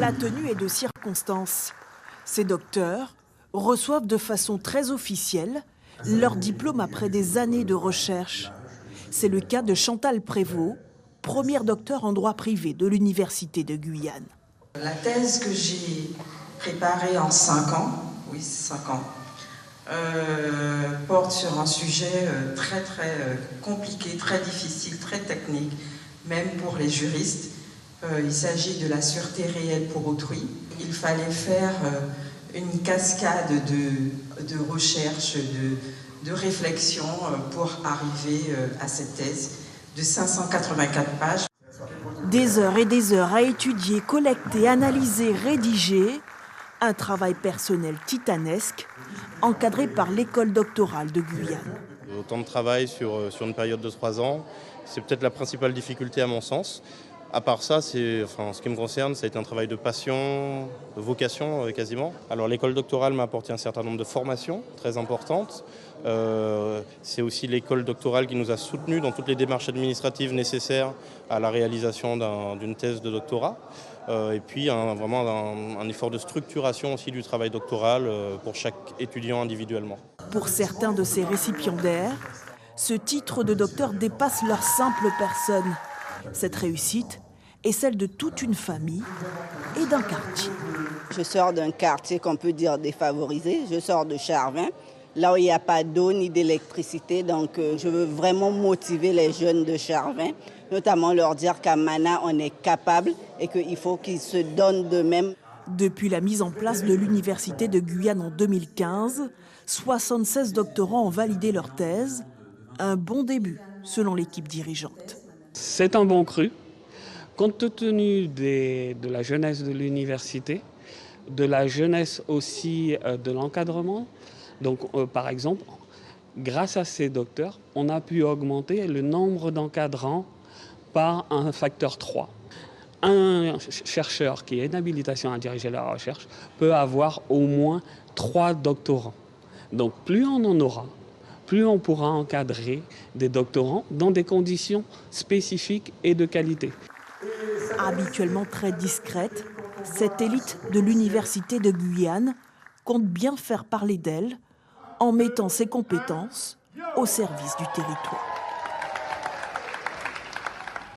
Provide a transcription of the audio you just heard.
La tenue est de circonstance. Ces docteurs reçoivent de façon très officielle leur diplôme après des années de recherche. C'est le cas de Chantal Prévost, première docteure en droit privé de l'Université de Guyane. La thèse que j'ai préparée en 5 ans, oui 5 ans, porte sur un sujet très compliqué, très difficile, très technique, même pour les juristes. Il s'agit de la sûreté réelle pour autrui. Il fallait faire une cascade de recherche, de réflexion pour arriver à cette thèse de 584 pages. Des heures et des heures à étudier, collecter, analyser, rédiger. Un travail personnel titanesque, encadré par l'école doctorale de Guyane. Autant de travail sur une période de 3 ans, c'est peut-être la principale difficulté à mon sens. À part ça, en ce qui me concerne, ça a été un travail de passion, de vocation quasiment. Alors l'école doctorale m'a apporté un certain nombre de formations très importantes. C'est aussi l'école doctorale qui nous a soutenus dans toutes les démarches administratives nécessaires à la réalisation d'une thèse de doctorat. Et puis vraiment un effort de structuration aussi du travail doctoral pour chaque étudiant individuellement. Pour certains de ces récipiendaires, ce titre de docteur dépasse leur simple personne. Cette réussite est celle de toute une famille et d'un quartier. Je sors d'un quartier qu'on peut dire défavorisé, je sors de Charvin, là où il n'y a pas d'eau ni d'électricité, donc je veux vraiment motiver les jeunes de Charvin, notamment leur dire qu'à Mana on est capable et qu'il faut qu'ils se donnent d'eux-mêmes. Depuis la mise en place de l'Université de Guyane en 2015, 76 doctorants ont validé leur thèse. Un bon début, selon l'équipe dirigeante. C'est un bon cru, compte tenu de la jeunesse de l'université, de la jeunesse aussi de l'encadrement. Donc, par exemple, grâce à ces docteurs, on a pu augmenter le nombre d'encadrants par un facteur 3. Un chercheur qui a une habilitation à diriger la recherche peut avoir au moins 3 doctorants. Donc, plus on en aura, plus on pourra encadrer des doctorants dans des conditions spécifiques et de qualité. Habituellement très discrète, cette élite de l'Université de Guyane compte bien faire parler d'elle en mettant ses compétences au service du territoire.